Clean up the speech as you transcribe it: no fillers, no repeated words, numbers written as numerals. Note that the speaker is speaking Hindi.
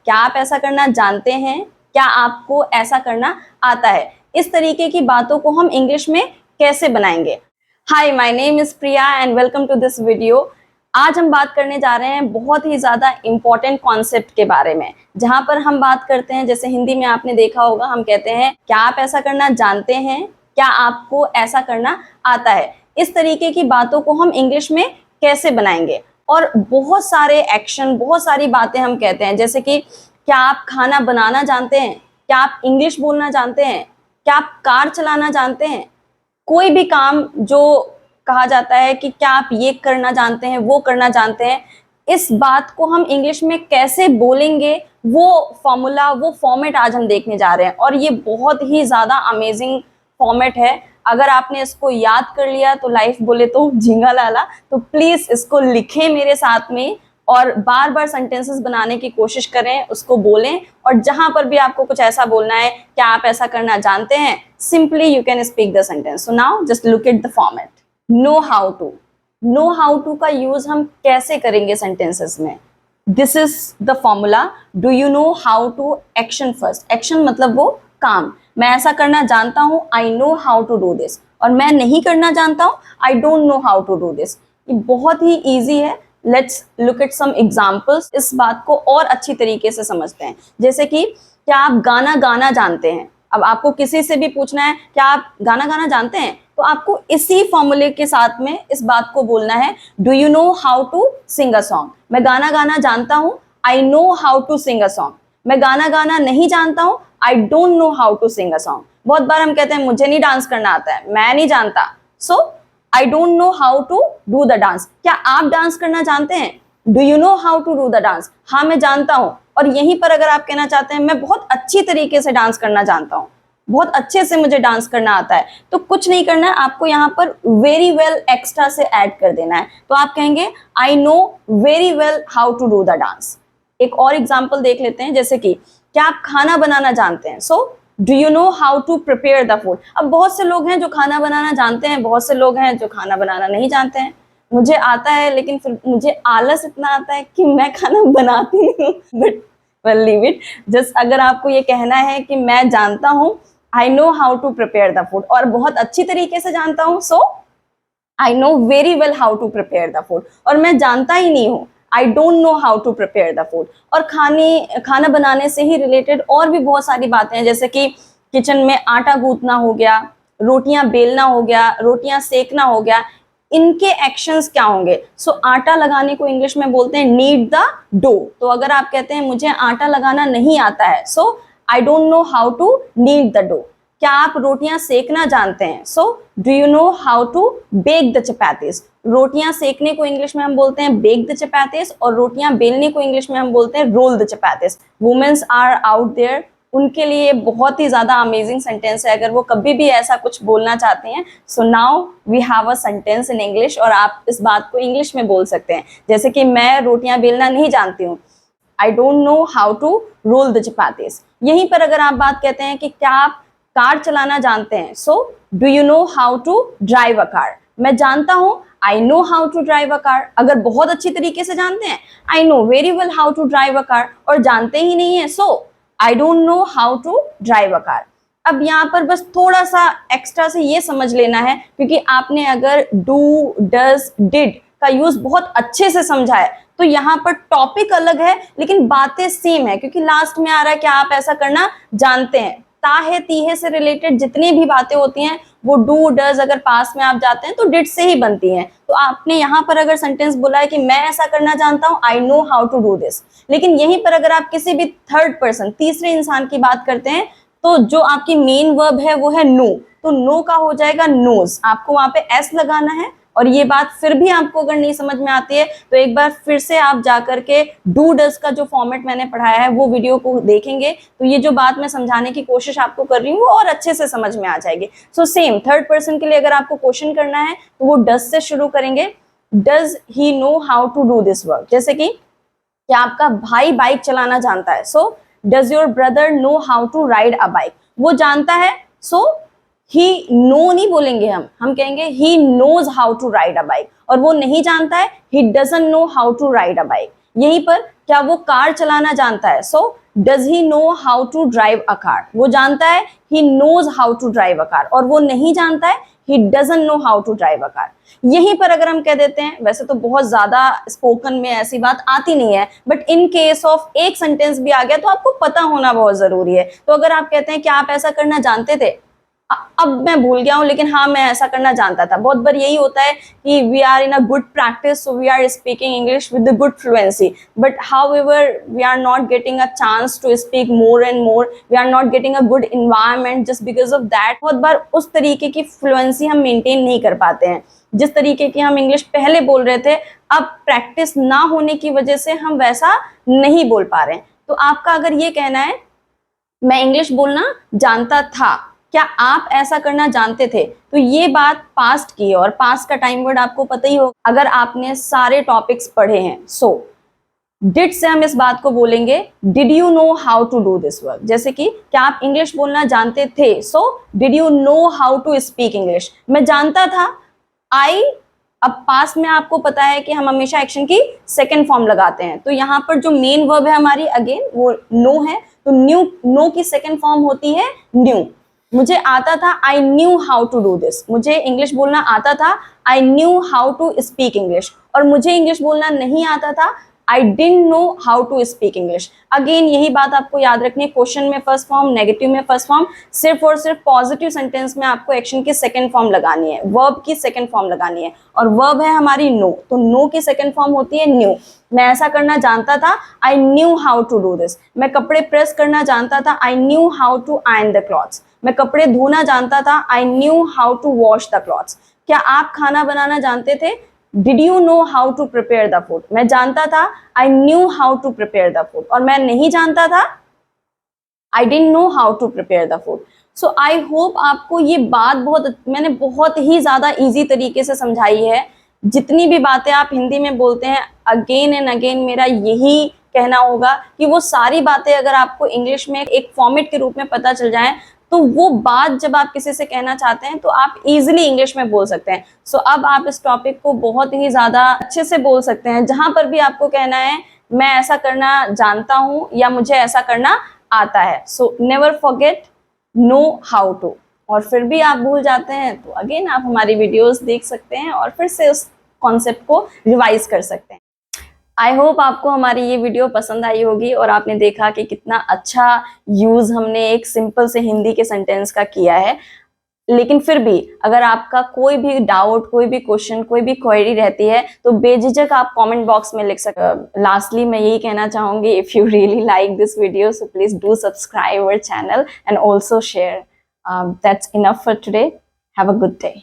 क्या आप ऐसा करना जानते हैं? क्या आपको ऐसा करना आता है? इस तरीके की बातों को हम इंग्लिश में कैसे बनाएंगे? Hi, my name is Priya and welcome to this video. आज हम बात करने जा रहे हैं बहुत ही ज़्यादा इम्पॉर्टेंट कॉन्सेप्ट के बारे में, जहाँ पर हम बात करते हैं, जैसे हिंदी में आपने देखा होगा, हम कहते हैं क्या आप ऐसा करना जानते हैं? क्या आपको ऐसा करना आता है? इस तरीके की बातों को हम इंग्लिश में कैसे बनाएंगे? और बहुत सारे एक्शन, बहुत सारी बातें हम कहते हैं, जैसे कि क्या आप खाना बनाना जानते हैं? क्या आप इंग्लिश बोलना जानते हैं? क्या आप कार चलाना जानते हैं? कोई भी काम जो कहा जाता है कि क्या आप ये करना जानते हैं, वो करना जानते हैं, इस बात को हम इंग्लिश में कैसे बोलेंगे, वो फॉर्मूला, वो फॉर्मेट आज हम देखने जा रहे हैं। और ये बहुत ही ज़्यादा अमेजिंग फॉर्मेट है। अगर आपने इसको याद कर लिया तो लाइफ बोले तो झींगा लाला, तो प्लीज़ इसको लिखें मेरे साथ में और बार बार सेंटेंसेस बनाने की कोशिश करें, उसको बोलें। और जहां पर भी आपको कुछ ऐसा बोलना है, क्या आप ऐसा करना जानते हैं, simply you can speak the sentence. So now just look at the format. Know how to. Know how to का यूज हम कैसे करेंगे सेंटेंसेस में? This is the formula. Do you know how to? Action first. Action मतलब वो काम। मैं ऐसा करना जानता हूं, I know how to do this. और मैं नहीं करना जानता हूं, I don't know how to do this. ये बहुत ही ईजी है। Let's look at some examples. इस बात को और अच्छी तरीके से समझते हैं। जैसे कि क्या आप गाना गाना जानते हैं? अब आपको किसी से भी पूछना है क्या आप गाना गाना जानते हैं, तो आपको इसी फॉर्मूले के साथ में इस बात को बोलना है, do you know how to sing a song? मैं गाना गाना जानता हूं, I know how to sing a song. मैं गाना गाना नहीं जानता हूं, I don't know how to sing a song. बहुत बार हम कहते हैं मुझे नहीं डांस करना आता है, मैं नहीं जानता, so I don't know how to do the dance. क्या आप डांस करना जानते हैं? Do you know how to do the dance? हाँ, मैं जानता हूं। और यहीं पर अगर आप कहना चाहते हैं मैं बहुत अच्छी तरीके से डांस करना जानता हूं, बहुत अच्छे से मुझे डांस करना आता है, तो कुछ नहीं करना है, आपको यहाँ पर वेरी वेल एक्स्ट्रा से ऐड कर देना है। तो आप कहेंगे I know very well how to do the dance. एक और एग्जाम्पल देख लेते हैं, जैसे कि क्या आप खाना बनाना जानते हैं? So do you know how to prepare the food? अब बहुत से लोग हैं जो खाना बनाना जानते हैं, बहुत से लोग हैं जो खाना बनाना नहीं जानते हैं। मुझे आता है, लेकिन फिर मुझे आलस इतना आता है कि मैं खाना बनाती नहीं हूँ। But well leave it. Just अगर आपको ये कहना है कि मैं जानता हूँ, I know how to prepare the food, और बहुत अच्छी तरीके से जानता हूँ, so I know very well how to prepare the food. और मैं जानता ही नहीं हूँ, I don't know how to prepare the food. और खाना बनाने से ही रिलेटेड और भी बहुत सारी बातें हैं, जैसे कि किचन में आटा गूंथना हो गया, रोटियां बेलना हो गया, रोटियां सेकना हो गया, इनके एक्शंस क्या होंगे? सो आटा लगाने को इंग्लिश में बोलते हैं नीड द डो। तो अगर आप कहते हैं मुझे आटा लगाना नहीं आता है, so I don't know how to knead the dough. क्या आप रोटियां सेकना जानते हैं? So do you know how to bake the chapatis? रोटियां सेकने को इंग्लिश में हम बोलते हैं बेक द चपातीज, और रोटियां बेलने को इंग्लिश में हम बोलते हैं roll the chapatis. Womens are out there, उनके लिए बहुत ही ज्यादा अमेजिंग सेंटेंस है, अगर वो कभी भी ऐसा कुछ बोलना चाहते हैं। So now we have a sentence in English, और आप इस बात को इंग्लिश में बोल सकते हैं, जैसे कि मैं रोटियां बेलना नहीं जानती हूँ, I don't know how to roll the chapatis. यहीं पर अगर आप बात कहते हैं कि क्या आप कार चलाना जानते हैं, so do you know how to drive a car? मैं जानता हूं, I know how to drive a car. अगर बहुत अच्छी तरीके से जानते हैं, I know very well how to drive a car. और जानते ही नहीं है, so I don't know how to drive a car. अब यहाँ पर बस थोड़ा सा एक्स्ट्रा से ये समझ लेना है, क्योंकि आपने अगर डू, डज, डिड का यूज बहुत अच्छे से समझा है, तो यहाँ पर टॉपिक अलग है लेकिन बातें सेम है, क्योंकि लास्ट में आ रहा है कि आप ऐसा करना जानते हैं। ताहे तीहे से रिलेटेड जितनी भी बातें होती हैं, वो डू, डज, अगर पास में आप जाते हैं तो डिड से ही बनती हैं। तो आपने यहाँ पर अगर सेंटेंस बोला है कि मैं ऐसा करना जानता हूँ, I know how to do this, लेकिन यहीं पर अगर आप किसी भी थर्ड पर्सन, तीसरे इंसान की बात करते हैं, तो जो आपकी मेन वर्ब है वो है नो, तो नो का हो जाएगा नोज। आपको वहां पे एस लगाना है। और ये बात फिर भी आपको अगर नहीं समझ में आती है, तो एक बार फिर से आप जाकर के डू डज का जो फॉर्मेट मैंने पढ़ाया है वो वीडियो को देखेंगे, तो ये जो बात मैं समझाने की कोशिश आपको कर रही हूँ वो और अच्छे से समझ में आ जाएगी। सो सेम थर्ड पर्सन के लिए अगर आपको क्वेश्चन करना है तो वो डज से शुरू करेंगे। Does he know how to do this work? जैसे कि क्या आपका भाई बाइक चलाना जानता है? So does your brother know how to ride a bike? वो जानता है, सो ही नो नहीं बोलेंगे, हम कहेंगे he knows how to ride a bike. और वो नहीं जानता है, he doesn't know how to ride a bike. यहीं पर क्या वो कार चलाना जानता है? So does he know how to drive a car? वो जानता है, he knows how to drive a car, और वो नहीं जानता है, he doesn't know how to drive a car. यहीं पर अगर हम कह देते हैं, वैसे तो बहुत ज्यादा स्पोकन में ऐसी बात आती नहीं है, बट इन केस ऑफ एक सेंटेंस भी आ गया तो आपको पता होना बहुत जरूरी है। तो अगर आप कहते हैं कि आप ऐसा करना जानते थे, अब मैं भूल गया हूं लेकिन हाँ मैं ऐसा करना जानता था। बहुत बार यही होता है कि we are in a good practice, so we are speaking English with good fluency, but however we are not getting a chance to speak more and more, we are not getting a good environment just because of that. बहुत बार उस तरीके की फ्लुएंसी हम मेंटेन नहीं कर पाते हैं जिस तरीके की हम इंग्लिश पहले बोल रहे थे। अब प्रैक्टिस ना होने की वजह से हम वैसा नहीं बोल पा रहे हैं। तो आपका अगर ये कहना है मैं इंग्लिश बोलना जानता था, क्या आप ऐसा करना जानते थे, तो ये बात पास्ट की है, और पास्ट का टाइम वर्ड आपको पता ही होगा अगर आपने सारे टॉपिक्स पढ़े हैं। सो डिड से हम इस बात को बोलेंगे did you know how to do this work. जैसे कि क्या आप इंग्लिश बोलना जानते थे, so did you know how to speak English. मैं जानता था, आई। अब पास्ट में आपको पता है कि हम हमेशा एक्शन की सेकंड फॉर्म लगाते हैं, तो यहाँ पर जो मेन वर्ब है हमारी अगेन वो नो है, तो न्यू, नो की सेकंड फॉर्म होती है न्यू। मुझे आता था, I knew how to do this. मुझे इंग्लिश बोलना आता था, I knew how to speak English. और मुझे इंग्लिश बोलना नहीं आता था, I didn't know how to speak English. Again यही बात आपको याद रखनी है, क्वेश्चन में फर्स्ट फॉर्म, नेगेटिव में फर्स्ट फॉर्म, सिर्फ और सिर्फ पॉजिटिव सेंटेंस में आपको एक्शन की सेकंड फॉर्म लगानी है, वर्ब की सेकंड फॉर्म लगानी है, और वर्ब है हमारी नो, तो नो की सेकंड फॉर्म होती है न्यू। मैं ऐसा करना जानता था, I knew how to do this. मैं कपड़े प्रेस करना जानता था, I knew how to iron the clothes. मैं कपड़े धोना जानता था, I knew how to wash the clothes. क्या आप खाना बनाना जानते थे, did you know how to prepare the food. मैं जानता था, I knew how to prepare the food, और मैं नहीं जानता था, I didn't know how to prepare the food. So I hope आपको ये बात मैंने बहुत ही ज्यादा इजी तरीके से समझाई है। जितनी भी बातें आप हिंदी में बोलते हैं, अगेन एंड अगेन मेरा यही कहना होगा कि वो सारी बातें अगर आपको इंग्लिश में एक फॉर्मेट के रूप में पता चल जाए, तो वो बात जब आप किसी से कहना चाहते हैं तो आप इजीली इंग्लिश में बोल सकते हैं। सो अब आप इस टॉपिक को बहुत ही ज्यादा अच्छे से बोल सकते हैं। जहां पर भी आपको कहना है मैं ऐसा करना जानता हूं या मुझे ऐसा करना आता है, so never forget know how to. और फिर भी आप भूल जाते हैं तो अगेन आप हमारी वीडियोस देख सकते हैं और फिर से उस कॉन्सेप्ट को रिवाइज कर सकते हैं। आई होप आपको हमारी ये वीडियो पसंद आई होगी और आपने देखा कि कितना अच्छा यूज हमने एक सिंपल से हिंदी के सेंटेंस का किया है। लेकिन फिर भी अगर आपका कोई भी डाउट, कोई भी क्वेश्चन, कोई भी क्वेरी रहती है तो बेझिझक आप कमेंट बॉक्स में लिख सकते। लास्टली मैं यही कहना चाहूंगी, if you really like this video so please do subscribe our channel and also share. That's enough for today. Have a good day.